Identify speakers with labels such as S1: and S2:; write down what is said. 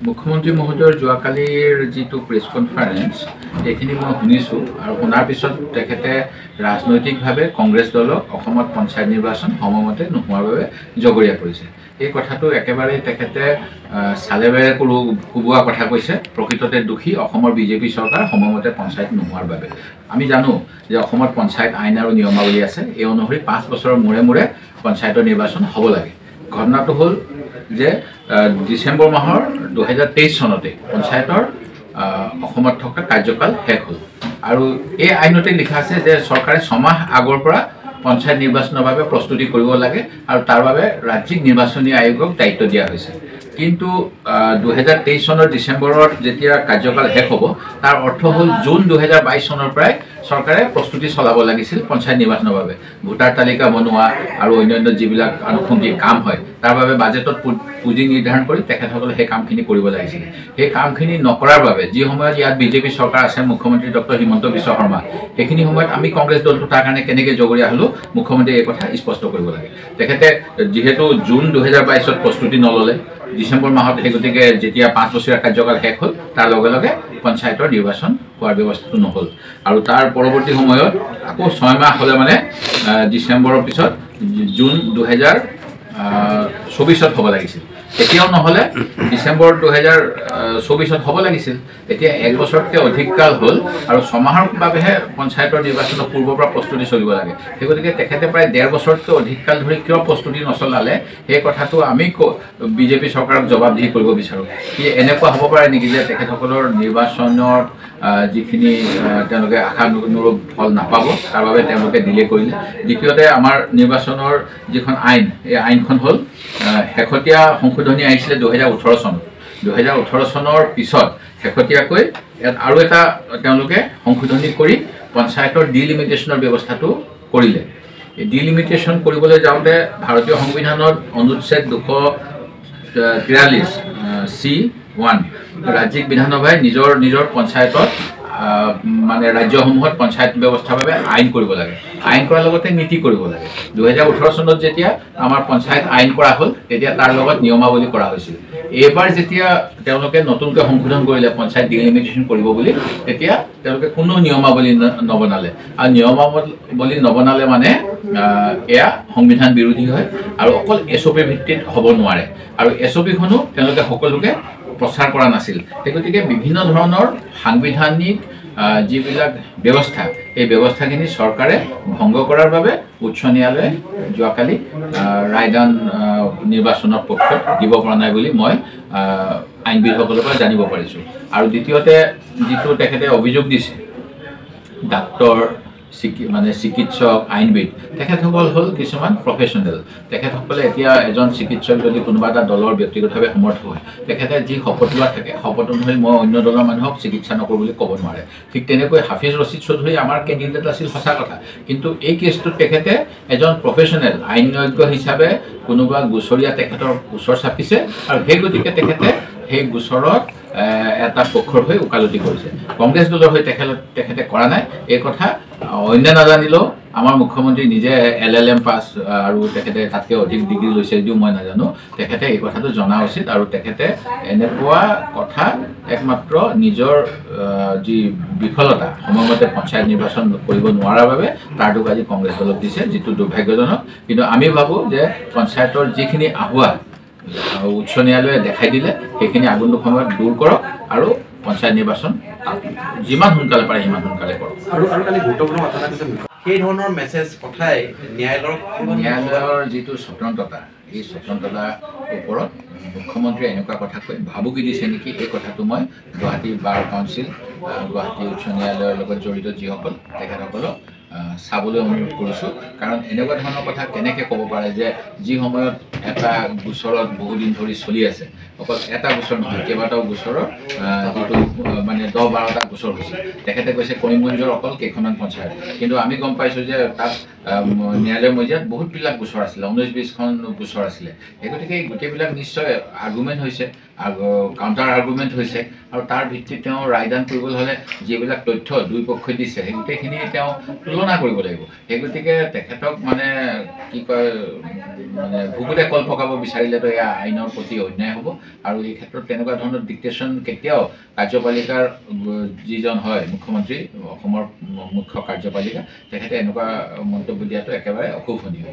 S1: মুখ্যমন্ত্ৰী মহোদয়ৰ যোৱাকালিৰ যিটো প্ৰেছ কনফাৰেন্স এইখিনি মই শুনিছোঁ আৰু শুনাৰ পিছত তেখেতে ৰাজনৈতিকভাৱে কংগ্ৰেছ দলক অসমত পঞ্চায়ত নিৰ্বাচন সময়মতে নোহোৱাৰ বাবে জগৰীয়া কৰিছে। এই কথাটো একেবাৰে তেখেতে চালেবেৰে কোবোৱা কথা কৈছে। প্ৰকৃততে দোষী অসমৰ বিজেপি চৰকাৰ সময়মতে পঞ্চায়ত নোহোৱাৰ বাবে। আমি জানো যে অসমত পঞ্চায়ত আইন আৰু নিয়মাৱলী আছে। এই অনুসৰি 5 বছৰৰ মূৰে মূৰে পঞ্চায়তৰ নিৰ্বাচন হ'ব লাগে। ঘটনাটো হ'ল যে ডিচেম্বৰ মাহৰ 2023 চনতে পঞ্চায়তৰ অসমত থকা কাৰ্যকাল শেষ হ'ল আৰু এই আইনতে লিখা আছে যে চৰকাৰে 6 মাহ আগৰ পৰা পঞ্চায়ত নিৰ্বাচনৰ বাবে প্ৰস্তুতি কৰিব লাগে আৰু তাৰ বাবে ৰাজ্যিক নিৰ্বাচনী আয়োগক দায়িত্ব দিয়া হৈছে। কিন্তু 2023 চনৰ ডিচেম্বৰত যেতিয়া কাৰ্যকাল শেষ হ'ব তাৰ অৰ্থ হ'ল জুন 2022 চনৰ পৰাই চৰকাৰে প্ৰস্তুতি চলাব লাগিছিল পঞ্চায়ত নিৰ্বাচনৰ বাবে। ভোটাৰ তালিকা বনোৱা আৰু অন্যান্য যিবিলাক আনুষংগিক কাম হয় তাৰ বাবে বাজেটত পুঁজি নিৰ্ধাৰণ কৰি তেখেতসকলে সেই কামখিনি কৰিব লাগিছিল। সেই কামখিনি নকৰাৰ বাবে যি সময়ত ইয়াত বিজেপি চৰকাৰ আছে, মুখ্যমন্ত্ৰী ডক্টৰ হিমন্ত বিশ্ব শৰ্মা, সেইখিনি সময়ত আমি কংগ্ৰেছ দলটো তাৰ কাৰণে কেনেকৈ জগৰীয়া হ'লো মুখ্যমন্ত্ৰীয়ে এই কথা স্পষ্ট কৰিব লাগে। তেখেতে যিহেতু জুন 2022ত প্ৰস্তুতি নল'লে, ডিচেম্বৰ মাহত সেই গতিকে যেতিয়া 5 বছৰীয়া কাৰ্যকাল শেষ হ'ল তাৰ লগে লগে পঞ্চায়তৰ নিৰ্বাচন হোৱাৰ ব্যৱস্থাটো নহ'ল আৰু তাৰ পৰৱৰ্তী সময়ত আকৌ 6 মাহ হ'লে মানে ডিচেম্বৰৰ পিছত জুন 2024ত হ'ব লাগিছিল। এতিয়াও নহ'লে ডিচেম্বৰ 2024ত হ'ব লাগিছিল। এতিয়া 1 বছৰতকৈ অধিক কাল হ'ল আৰু 6 মাহৰ বাবেহে পঞ্চায়তৰ নিৰ্বাচনৰ পূৰ্বৰ পৰা প্ৰস্তুতি চলিব লাগে। সেই গতিকে তেখেতে প্ৰায় 1.5 বছৰতকৈ অধিক কাল ধৰি কিয় প্ৰস্তুতি নচলালে সেই কথাটো আমি বিজেপি চৰকাৰক জবাবদিহি কৰিব বিচাৰোঁ। কি এনেকুৱা হ'ব পাৰে নেকি যে তেখেতসকলৰ নিৰ্বাচনৰ যিখিনি তেওঁলোকে আশানুৰূপ ফল নাপাব তাৰ বাবে তেওঁলোকে ডিলে কৰিলে। দ্বিতীয়তে আমাৰ নিৰ্বাচনৰ যিখন আইন, এই আইনখন হ'ল শেহতীয়া সংশোধনী আহিছিলে 2018 চনত। 2018 চনৰ পিছত শেহতীয়াকৈ আৰু এটা তেওঁলোকে সংশোধনী কৰি পঞ্চায়তৰ ডিলিমিটেশ্যনৰ ব্যৱস্থাটো কৰিলে। এই ডিলিমিটেশ্যন কৰিবলৈ যাওঁতে ভাৰতীয় সংবিধানত অনুচ্ছেদ 243 C(1) ৰাজ্যিক বিধানসভাই নিজৰ পঞ্চায়তত মানে ৰাজ্যসমূহত পঞ্চায়ত ব্যৱস্থাৰ বাবে আইন কৰিব লাগে। আইন কৰাৰ লগতে নীতি কৰিব লাগে। 2018 চনত যেতিয়া আমাৰ পঞ্চায়ত আইন কৰা হ'ল তেতিয়া তাৰ লগত নিয়মাৱলী কৰা হৈছিল। এইবাৰ যেতিয়া তেওঁলোকে নতুনকৈ সংশোধন কৰিলে পঞ্চায়ত ডিলিমিটেশ্যন কৰিব বুলি, তেতিয়া তেওঁলোকে কোনো নিয়মাৱলী নবনালে আৰু নিয়মাৱলী নবনালে মানে এয়া সংবিধান বিৰোধী হয় আৰু অকল SOP ভিত্তিত হ'ব নোৱাৰে আৰু SOPখনো তেওঁলোকে সকলোকে প্ৰচাৰ কৰা নাছিল। সেই গতিকে বিভিন্ন ধৰণৰ সাংবিধানিক যিবিলাক ব্যৱস্থা, এই ব্যৱস্থাখিনি চৰকাৰে ভংগ কৰাৰ বাবে উচ্চ ন্যায়ালয়ে যোৱাকালি ৰায়দান নিৰ্বাচনৰ পক্ষত দিব পৰা নাই বুলি মই আইনবিদসকলৰ পৰা জানিব পাৰিছোঁ। আৰু দ্বিতীয়তে যিটো তেখেতে অভিযোগ দিছে, ডাক্তৰ মানে চিকিৎসক, আইনবিদ, তেখেতসকল হ'ল কিছুমান প্ৰফেশ্যনেল। তেখেতসকলে এতিয়া এজন চিকিৎসক যদি কোনোবা এটা দলৰ ব্যক্তিগতভাৱে সমৰ্থ হয়, তেখেতে যি শপত লোৱা থাকে, শপত অনুসৰি মই অন্য দলৰ মানুহক চিকিৎসা নকৰোঁ বুলি ক'ব নোৱাৰে। ঠিক তেনেকৈ হাফিজ ৰছিদ চৌধুৰী আমাৰ কেণ্ডিডেট আছিল, সঁচা কথা, কিন্তু এই কেছটোত তেখেতে এজন প্ৰফেশ্যনেল আইনজ্ঞ হিচাপে কোনোবা গোচৰীয়া তেখেতৰ গোচৰ চাপিছে আৰু সেই গতিকে তেখেতে সেই গোচৰত এটা পক্ষৰ হৈ ওকালতি কৰিছে। কংগ্ৰেছ দলৰ হৈ তেখেতে কৰা নাই। এই কথা অন্য নাজানিলেও আমাৰ মুখ্যমন্ত্ৰী নিজে LLM পাছ আৰু তেখেতে তাতকৈ অধিক ডিগ্ৰী লৈছে যদিও মই নাজানো, তেখেতে এই কথাটো জনা উচিত আৰু তেখেতে এনেকুৱা কথা একমাত্ৰ নিজৰ যি বিফলতা সময়মতে পঞ্চায়ত নিৰ্বাচন কৰিব নোৱাৰাৰ বাবে তাৰ দুখ আজি কংগ্ৰেছ দলক দিছে, যিটো দুৰ্ভাগ্যজনক। কিন্তু আমি ভাবোঁ যে পঞ্চায়তৰ যিখিনি আহ্বান উচ্চ ন্যায়ালয়ে দেখাই দিলে সেইখিনি আগন্তুক সময়ত দূৰ কৰক আৰু পঞ্চায়ত নিৰ্বাচন যিমান সোনকালে পাৰে সিমান সোনকালে কৰক।
S2: আৰু কালি গুৰুত্বপূৰ্ণ কথা এটা সেই ধৰণৰ মেছেজ পঠাই
S1: ন্যায়ালয়ৰ যিটো স্বতন্ত্ৰতা, এই স্বতন্ত্ৰতাৰ ওপৰত মুখ্যমন্ত্ৰীয়ে এনেকুৱা কথা কৈ ভাবুকি দিছে নেকি, এই কথাটো মই গুৱাহাটী বাৰ কাউন্সিল, গুৱাহাটী উচ্চ ন্যায়ালয়ৰ লগত জড়িত যিসকল তেখেতসকলক চাবলৈ অনুৰোধ কৰিছোঁ। কাৰণ এনেকুৱা ধৰণৰ কথা কেনেকৈ ক'ব পাৰে যে যি সময়ত এটা গোচৰত বহুদিন ধৰি চলি আছে, অকল এটা গোচৰ নহয়, কেইবাটাও গোচৰৰ যিটো মানে 10-12টা গোচৰ হৈছে। তেখেতে কৈছে কৰিমগঞ্জৰ অকল কেইখনমান পঞ্চায়ত, কিন্তু আমি গম পাইছোঁ যে তাত ন্যায়ালয়ৰ মজিয়াত বহুতবিলাক গোচৰ আছিলে, 19-20খন গোচৰ আছিলে। সেই গতিকে এই গোটেইবিলাক নিশ্চয় আৰ্গুমেণ্ট হৈছে, কাউণ্টাৰ আৰ্গুমেণ্ট হৈছে, আৰু তাৰ ভিত্তিত তেওঁ ৰায়দান কৰিবলৈ হ'লে যিবিলাক তথ্য দুই পক্ষই দিছে সেই গোটেইখিনি তেওঁ তুলনা কৰিব লাগিব। সেই গতিকে তেখেতক মানে কি কয় মানে ভূগোলে কল পকাব বিচাৰিলেতো এয়া আইনৰ প্ৰতি অন্যায় হ'ব, আৰু এই ক্ষেত্ৰত তেনেকুৱা ধৰণৰ ডিক্টেশ্যন কেতিয়াও কাৰ্যপালিকাৰ যিজন হয় মুখ্যমন্ত্ৰী, অসমৰ মুখ্য কাৰ্যপালিকা, তেখেতে এনেকুৱা মন্তব্য দিয়াটো একেবাৰে অশোভনীয়।